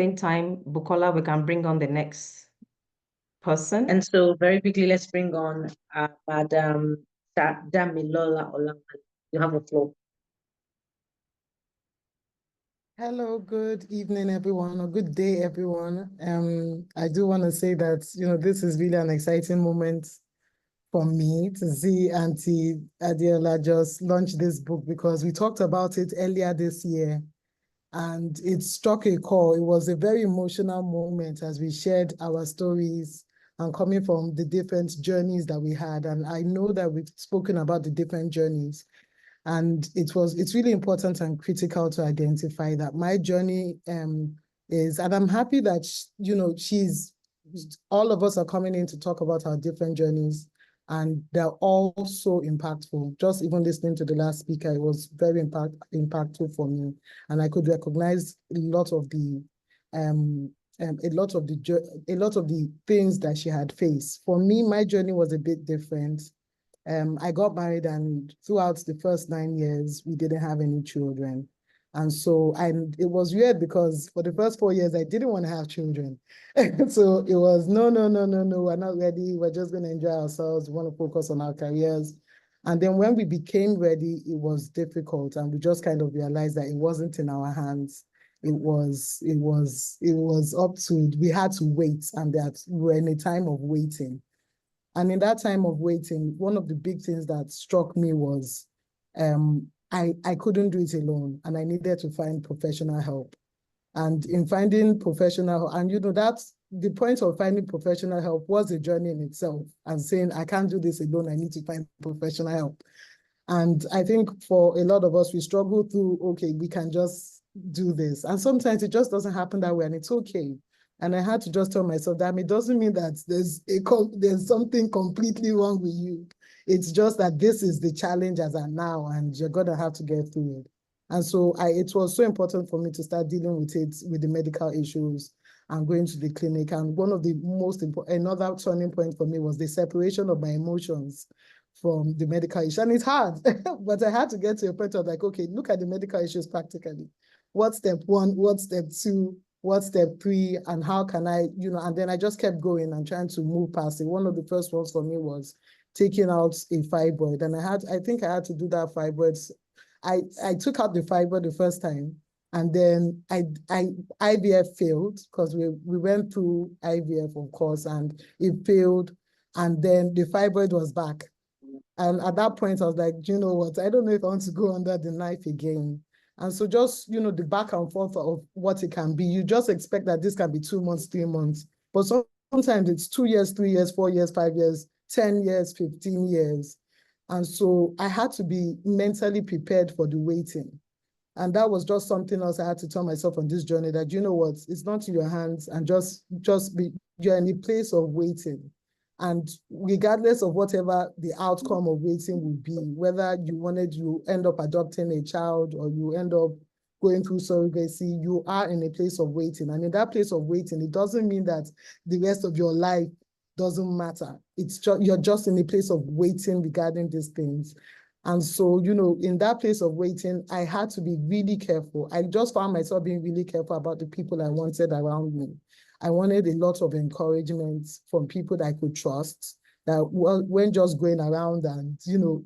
same time, Bukola, we can bring on the next person. And so very quickly, let's bring on Madam Damilola Olawale. You have the floor. Hello, good evening, everyone, or good day, everyone. I do want to say that, this is really an exciting moment for me to see Auntie Adeola just launch this book, because we talked about it earlier this year and it struck a chord. It was a very emotional moment as we shared our stories and coming from the different journeys that we had. And I know that we've spoken about the different journeys. And it's really important and critical to identify that my journey is, and I'm happy that, all of us are coming in to talk about our different journeys, and they're all so impactful. Just even listening to the last speaker, it was very impactful for me. And I could recognize a lot of the things that she had faced. For me, my journey was a bit different. I got married, and throughout the first 9 years, we didn't have any children. And so it was weird, because for the first 4 years, I didn't want to have children. So it was, no, we're not ready. We're just going to enjoy ourselves. We want to focus on our careers. And then when we became ready, it was difficult. And we just kind of realized that it wasn't in our hands. It was up to, we had to wait, and that we were in a time of waiting. And in that time of waiting, one of the big things that struck me was I couldn't do it alone, and I needed to find professional help. And in finding professional, and that's the point of finding professional help was a journey in itself, and saying, I can't do this alone, I need to find professional help. And I think for a lot of us, we struggle through, okay, we can just do this. And sometimes it just doesn't happen that way, and it's okay. And I had to just tell myself that it doesn't mean that there's something completely wrong with you. It's just that this is the challenge as of now, and you're gonna have to get through it. And so it was so important for me to start dealing with it, with the medical issues and going to the clinic. And one of the most important, another turning point for me was the separation of my emotions from the medical issue. And it's hard, but I had to get to a point of like, okay, look at the medical issues practically. What's step 1? What's step 2? What's step 3, and how can I, and then I just kept going and trying to move past it. One of the first ones for me was taking out a fibroid. And I think I had to do that fibroid. I took out the fibroid the first time, and then IVF failed, because we went through IVF, of course, and it failed. And then the fibroid was back. And at that point, I was like, you know what? I don't know if I want to go under the knife again. And so just, the back and forth of what it can be, you just expect that this can be 2 months, 3 months. But sometimes it's 2 years, 3 years, 4 years, 5 years, 10 years, 15 years. And so I had to be mentally prepared for the waiting. And that was just something else I had to tell myself on this journey, that, you know what, it's not in your hands, and just be, you're in a place of waiting. And regardless of whatever the outcome of waiting will be, whether you end up adopting a child or you end up going through surrogacy, you are in a place of waiting. And in that place of waiting, it doesn't mean that the rest of your life doesn't matter. It's just, you're just in a place of waiting regarding these things. And so, in that place of waiting, I had to be really careful. I just found myself being really careful about the people I wanted around me. I wanted a lot of encouragement from people that I could trust, that weren't just going around and,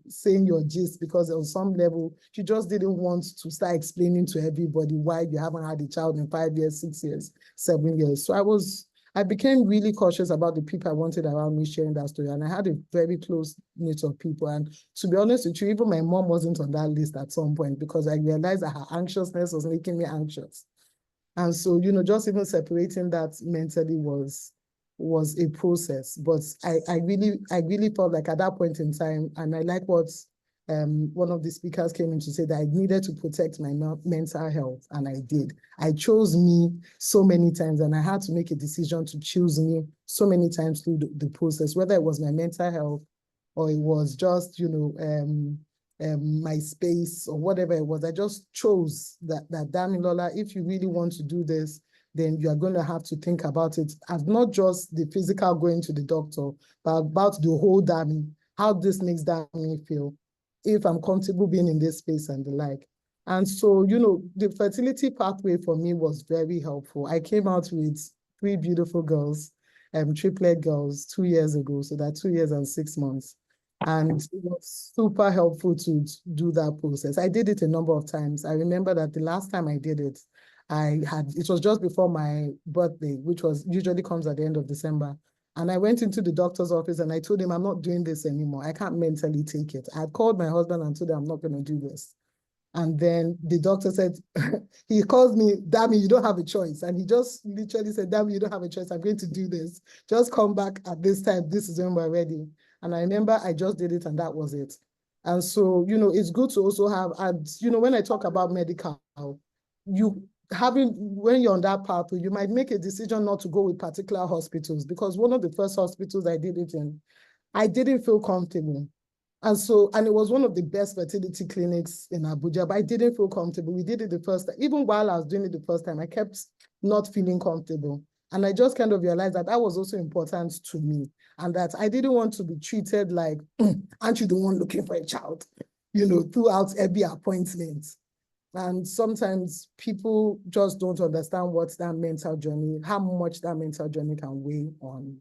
saying your gist, because on some level, you just didn't want to start explaining to everybody why you haven't had a child in 5 years, 6 years, 7 years. So I became really cautious about the people I wanted around me sharing that story. And I had a very close knit of people. And to be honest with you, even my mom wasn't on that list at some point, because I realized that her anxiousness was making me anxious. And so, just even separating that mentally was a process. But I really felt like at that point in time, and I like what one of the speakers came in to say, that I needed to protect my mental health, and I did. I chose me so many times, and I had to make a decision to choose me so many times through the process, whether it was my mental health or it was just, my space or whatever it was. I just chose that Damilola, if you really want to do this, then you are going to have to think about it as not just the physical going to the doctor, but about the whole Dami, how this makes Dami feel, if I'm comfortable being in this space and the like. And so, you know, the fertility pathway for me was very helpful. I came out with 3 beautiful girls, triplet girls 2 years ago. So that 2 years and 6 months. And it was super helpful to do that process. I did it a number of times. I remember that the last time I did it, it was just before my birthday, which was usually comes at the end of December. And I went into the doctor's office and I told him, I'm not doing this anymore. I can't mentally take it. I had called my husband and told him I'm not going to do this. And then the doctor said, he calls me, Dami, you don't have a choice. And he just literally said, Dami, you don't have a choice. I'm going to do this. Just come back at this time. This is when we're ready. And I remember I just did it and that was it. And so, you know, it's good to also have, and, you know, when I talk about medical, when you're on that pathway, you might make a decision not to go with particular hospitals, because one of the first hospitals I did it in, I didn't feel comfortable. And so, and it was one of the best fertility clinics in Abuja, but I didn't feel comfortable. We did it the first time. Even while I was doing it the first time, I kept not feeling comfortable. And I just kind of realized that that was also important to me, and that I didn't want to be treated like, aren't you the one looking for a child, you know, throughout every appointment. And sometimes people just don't understand what that mental journey, how much that mental journey can weigh on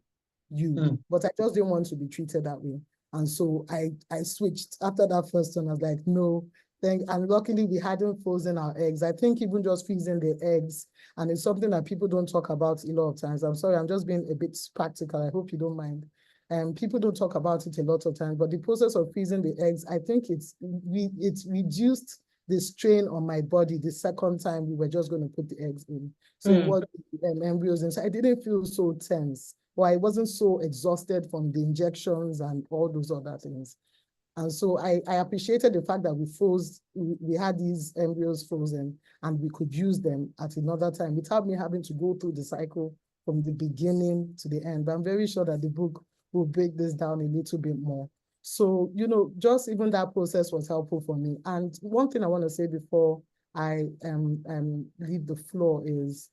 you. But I just didn't want to be treated that way. And so I switched after that first one. I was like, no, and luckily we hadn't frozen our eggs. I think even just freezing the eggs, and it's something that people don't talk about a lot of times. I'm sorry, I'm just being a bit practical. I hope you don't mind. People don't talk about it a lot of times, but the process of freezing the eggs, I think it's reduced the strain on my body the second time we were just going to put the eggs in. So it was embryos inside. I didn't feel so tense, or I wasn't so exhausted from the injections and all those other things. And so I appreciated the fact that we had these embryos frozen and we could use them at another time without me having to go through the cycle from the beginning to the end. But I'm very sure that the book will break this down a little bit more. So, you know, just even that process was helpful for me. And one thing I want to say before I leave the floor is,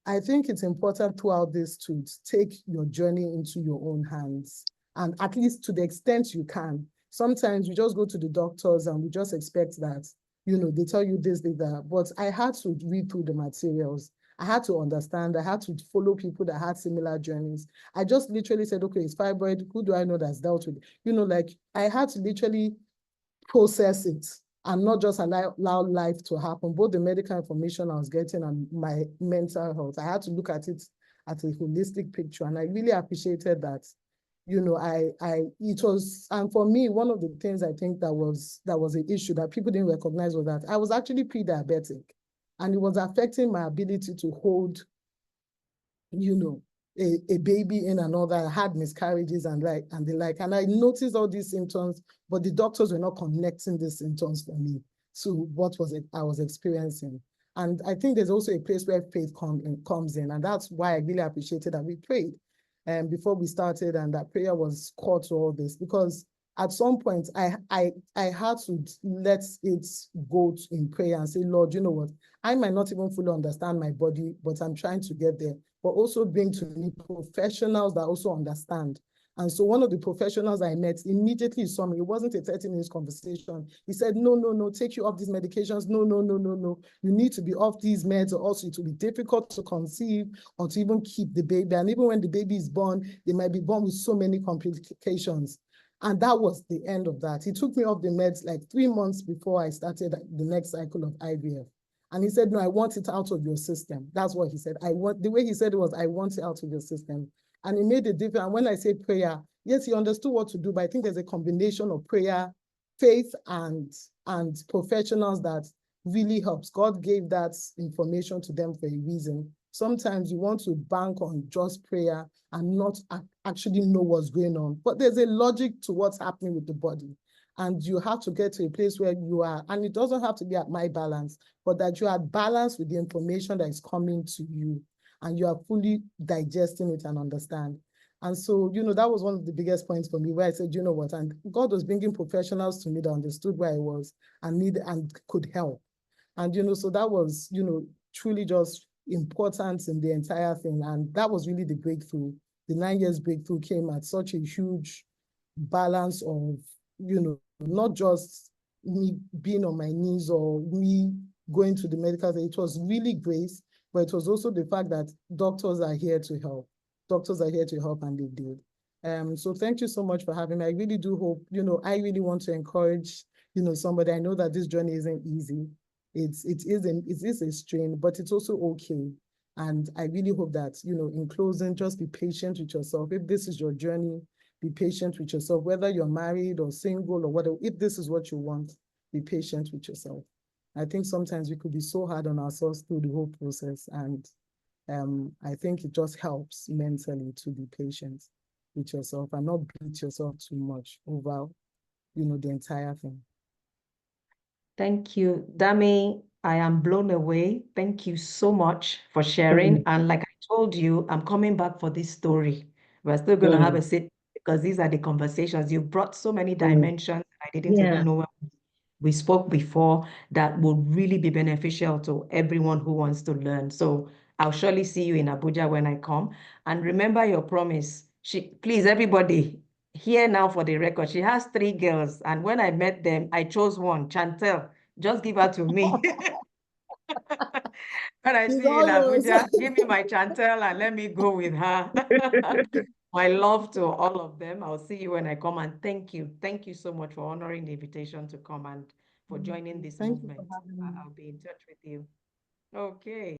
I think it's important throughout this to take your journey into your own hands, and at least to the extent you can. Sometimes we just go to the doctors and we just expect that, you know, they tell you this, that. But I had to read through the materials. I had to understand. I had to follow people that had similar journeys. I just literally said, okay, it's fibroid. Who do I know that's dealt with it? You know, like I had to literally process it and not just allow life to happen. Both the medical information I was getting and my mental health, I had to look at it at a holistic picture. And I really appreciated that. You know, it was, and for me, one of the things I think that was an issue that people didn't recognize was that I was actually pre-diabetic, and it was affecting my ability to hold, you know, a baby in and all that. I had miscarriages and the like. And I noticed all these symptoms, but the doctors were not connecting these symptoms for me to what I was experiencing. And I think there's also a place where faith comes in. And that's why I really appreciated that we prayed before we started, and that prayer was core to all this, because at some point I had to let it go in prayer and say, Lord, you know what? I might not even fully understand my body, but I'm trying to get there. But also bring to me professionals that also understand. And so one of the professionals I met immediately saw me. It wasn't a 30-minute conversation. He said, no, take you off these medications. No. You need to be off these meds, or also it will be difficult to conceive or to even keep the baby. And even when the baby is born, they might be born with so many complications. And that was the end of that. He took me off the meds like 3 months before I started the next cycle of IVF. And he said, no, I want it out of your system. That's what he said. The way he said it was, I want it out of your system. And it made a difference. And when I say prayer, yes, he understood what to do, but I think there's a combination of prayer, faith, and professionals that really helps. God gave that information to them for a reason. Sometimes you want to bank on just prayer and not actually know what's going on. But there's a logic to what's happening with the body. And you have to get to a place where you are, and it doesn't have to be at my balance, but that you are balanced with the information that is coming to you, and you are fully digesting it and understand. And so, you know, that was one of the biggest points for me, where I said, you know what, and God was bringing professionals to me that understood where I was and could help. And, you know, so that was, you know, truly just important in the entire thing. And that was really the breakthrough. The 9 years breakthrough came at such a huge balance of, you know, not just me being on my knees or me going to the medical. It was really grace, but it was also the fact that doctors are here to help. Doctors are here to help, and they did. So thank you so much for having me. I really do hope, I really want to encourage, somebody. I know that this journey isn't easy. It is a strain, but it's also okay. And I really hope that, in closing, just be patient with yourself. If this is your journey, be patient with yourself, whether you're married or single or whatever. If this is what you want, be patient with yourself. I think sometimes we could be so hard on ourselves through the whole process. And I think it just helps mentally to be patient with yourself and not beat yourself too much over, the entire thing. Thank you, Dami. I am blown away. Thank you so much for sharing. And like I told you, I'm coming back for this story. We're still going to have a sit because these are the conversations. You brought so many dimensions I didn't even know we spoke before that would really be beneficial to everyone who wants to learn. So I'll surely see you in Abuja when I come. And remember your promise. Please, everybody, here now for the record, she has 3 girls. And when I met them, I chose one, Chantel. Just give her to me. When I see you in Abuja, give me my Chantel and let me go with her. My love to all of them. I'll see you when I come, and thank you. Thank you so much for honoring the invitation to come and for joining this movement. I'll be in touch with you. Okay.